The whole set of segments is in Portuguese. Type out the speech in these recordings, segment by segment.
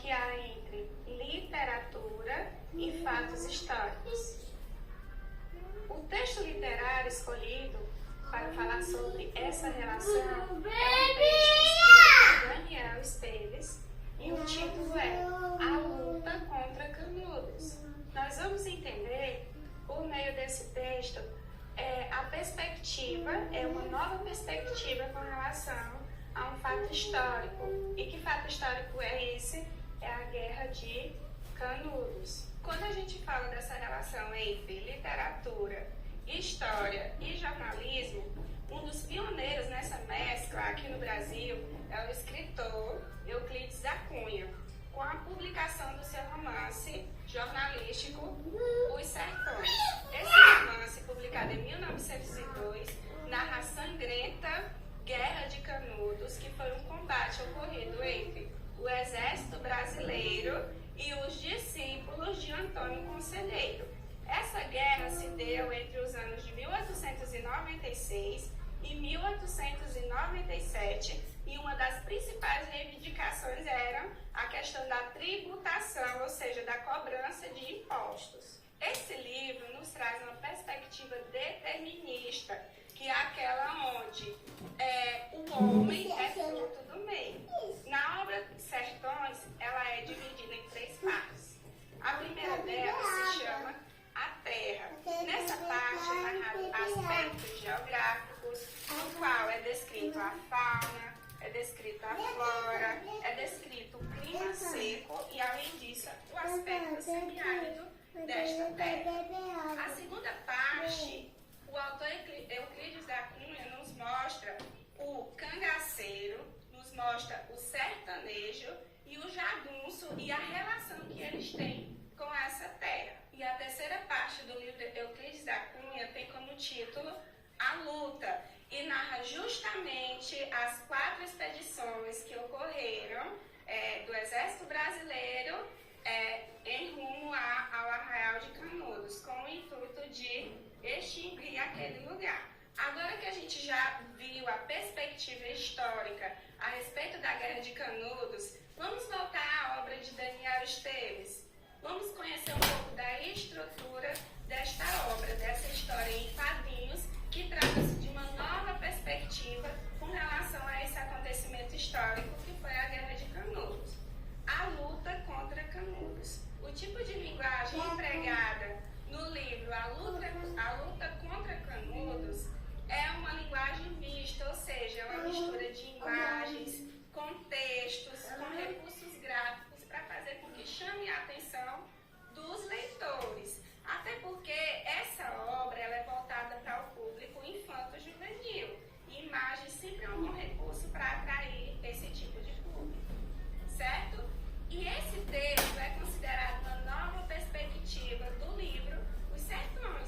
que há entre literatura e fatos históricos. O texto literário escolhido para falar sobre essa relação é um texto escrito por Daniel Esteves e o título é A Luta contra Canudos. Nós vamos entender, por meio desse texto, a perspectiva, uma nova perspectiva com relação a um fato histórico. E que fato histórico é esse? É a Guerra de Canudos. Quando a gente fala dessa relação entre literatura, história e jornalismo, um dos pioneiros nessa mescla aqui no Brasil é o escritor Euclides da Cunha, com a publicação do seu romance jornalístico Os Sertões. Esse romance, publicado em 1902, narra a sangrenta Guerra de Canudos, que foi um combate ocorrido entre o exército brasileiro e os discípulos de Antônio Conselheiro. Essa guerra se deu entre os anos de 1896 e 1897, e uma das principais reivindicações era a questão da tributação, ou seja, da cobrança de impostos. Esse livro nos traz uma perspectiva determinista, que é aquela onde o homem é fruto do meio. Na obra Sertões, ela é dividida em 3 partes. A primeira delas se chama A Terra. Nessa parte é narrado aspectos geográficos, no qual é descrito a fauna, é descrito a flora, é descrito o clima seco e, além disso, o aspecto semiárido desta terra. A segunda parte, o autor Euclides da Cunha nos mostra o cangaceiro, nos mostra o sertanejo e o jagunço e a relação que eles têm com essa terra. E a terceira parte do livro Euclides da Cunha tem como título A Luta, e narra justamente as 4 expedições que ocorreram do Exército Brasileiro em rumo ao Arraial de Canudos, com o intuito de extinguir aquele lugar. Agora que a gente já viu a perspectiva histórica a respeito da Guerra de Canudos, vamos voltar à obra de Daniel Esteves. Vamos conhecer um pouco da estrutura desta obra, dessa história em quadrinhos, que trata-se de uma nova perspectiva com relação a esse acontecimento histórico que foi a Guerra de Canudos. A luta contra Canudos. O tipo de linguagem empregada no livro A Luta contra Canudos é uma linguagem mista, ou seja, é uma mistura de imagens, contextos, com recursos gráficos para fazer com que chame a atenção dos leitores. Até porque essa obra ela é voltada para o público infanto-juvenil. E imagens sempre é um bom recurso para atrair esse tipo de público. Certo? E esse texto é considerado uma nova perspectiva do livro Os Sertões.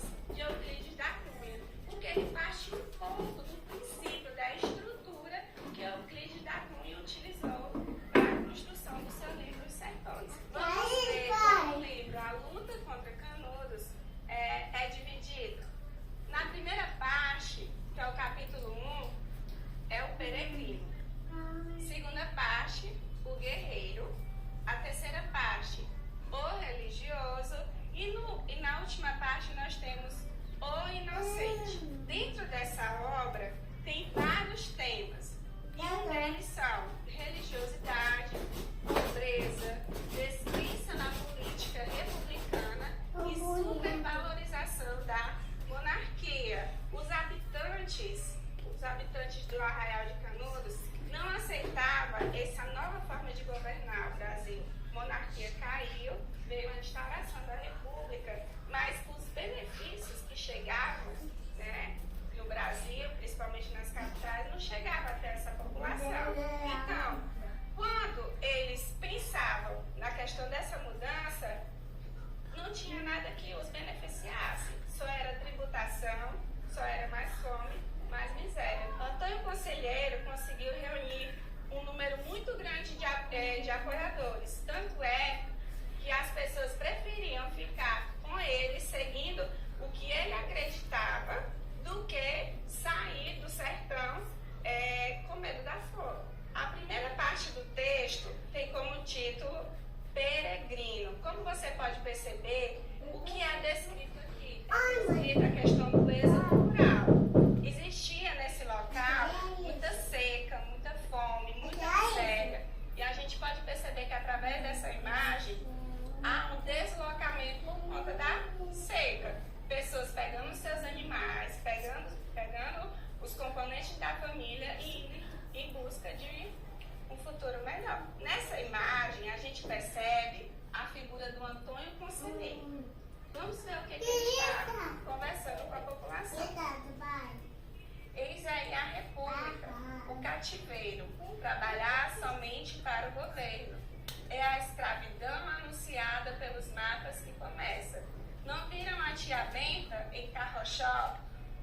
90, em Carrochó,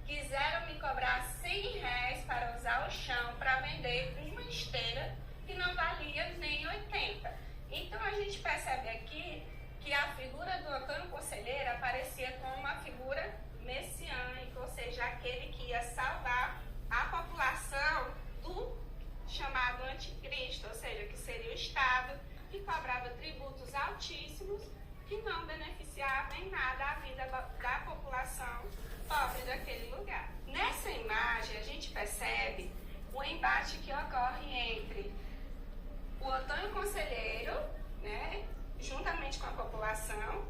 quiseram me cobrar R$100 para usar o chão para vender uma esteira que não valia nem 80. Então a gente percebe aqui que a figura do Antônio Conselheiro aparecia como uma figura messiânica, ou seja, aquele que ia salvar a população do chamado anticristo, ou seja, que seria o Estado, que cobrava tributos altíssimos, que não beneficiava em nada a vida da população pobre daquele lugar. Nessa imagem, a gente percebe o embate que ocorre entre o Antônio Conselheiro, né, juntamente com a população,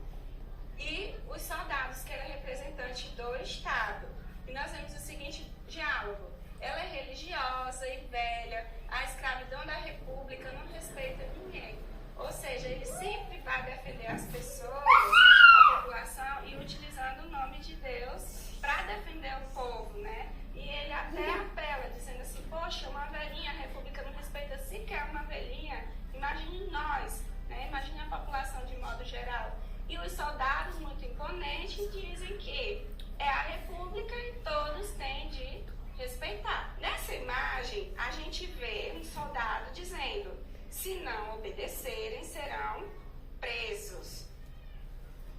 e os soldados, que ele é representante do Estado. E nós vemos o seguinte diálogo: ela é religiosa e velha, a escravidão da República não respeita ninguém. Ou seja, ele sempre vai defender as pessoas, a população, e utilizando o nome de Deus para defender o povo, né? E ele até apela, dizendo assim: poxa, uma velhinha, a República não respeita sequer uma velhinha, imagine nós, né? Imagine a população de modo geral. E os soldados, muito imponentes, dizem que é a República e todos têm de respeitar. Nessa imagem, a gente vê um soldado dizendo: se não obedecerem, serão presos.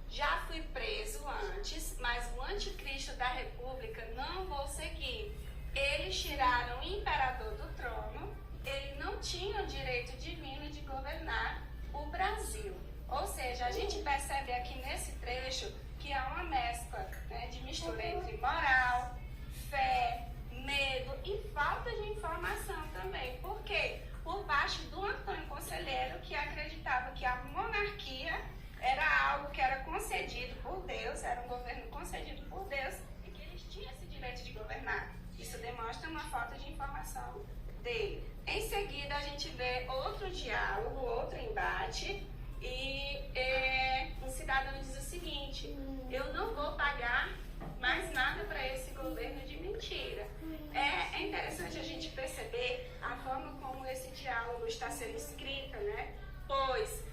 Já fui preso antes, mas o anticristo da República não vou seguir. Eles tiraram o imperador do trono, ele não tinha o direito divino de governar o Brasil. Ou seja, a gente percebe aqui nesse trecho que há uma mescla, né, de mistura entre moral, fé, medo e falta de informação também. Por quê? Por parte do Antônio Conselheiro, que acreditava que a monarquia era algo que era concedido por Deus, era um governo concedido por Deus e que eles tinham esse direito de governar. Isso demonstra uma falta de informação dele. Em seguida, a gente vê outro diálogo, outro embate, e um cidadão diz o seguinte: eu não vou pagar mais nada para esse governo de mentira. É interessante a gente perceber a forma como esse diálogo está sendo escrito, né? Pois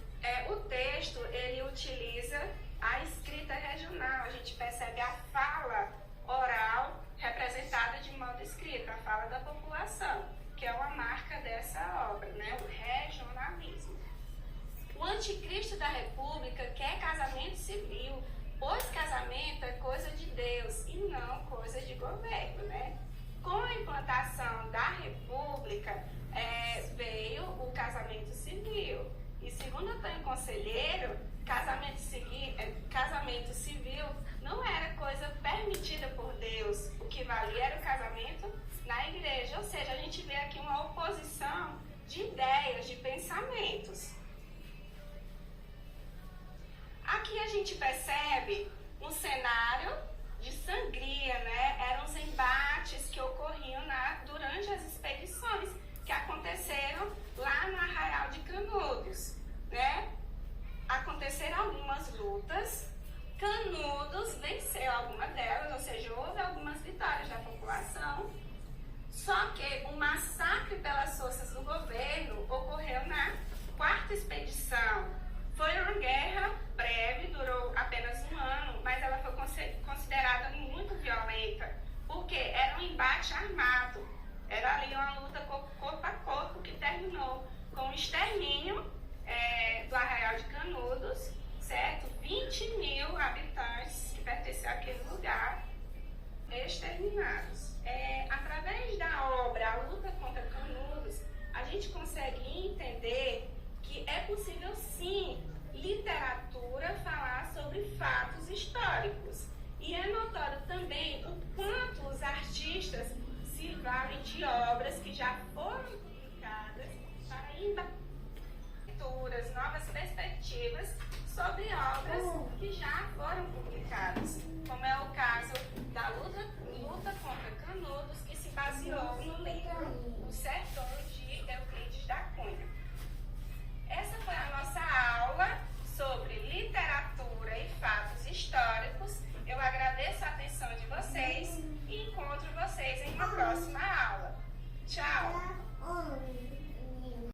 o texto, ele utiliza a escrita regional. A gente percebe a fala oral representada de modo escrito, a fala da população, que é uma marca dessa obra, né? O regionalismo. O anticristo da República quer casamento civil, pois casamento é coisa de Deus e não coisa de governo, né? Com a implantação da República, veio o casamento civil. E segundo Antônio Conselheiro, casamento civil não era coisa permitida por Deus. O que valia era o casamento na igreja. Ou seja, a gente vê aqui uma oposição de ideias, de pensamentos. Aqui a gente percebe um cenário de sangria, né? Eram os embates que ocorriam durante as expedições que aconteceram lá no Arraial de Canudos, né? Aconteceram algumas lutas, Canudos venceu alguma delas, ou seja, houve algumas vitórias da população, só que o massacre pelas forças do governo ocorreu na 4ª expedição. Foi uma guerra breve, durou apenas um ano, mas ela foi considerada muito violenta, porque era um embate armado, era ali uma luta corpo a corpo que terminou com o extermínio do Arraial de Canudos, certo? 20.000 habitantes que pertenciam àquele lugar exterminados. Através da obra A Luta contra Canudos, a gente consegue entender que é possível sim, literatura, falar sobre fatos históricos. E é notório também o quanto os artistas se valem de obras que já foram publicadas para leituras, novas perspectivas sobre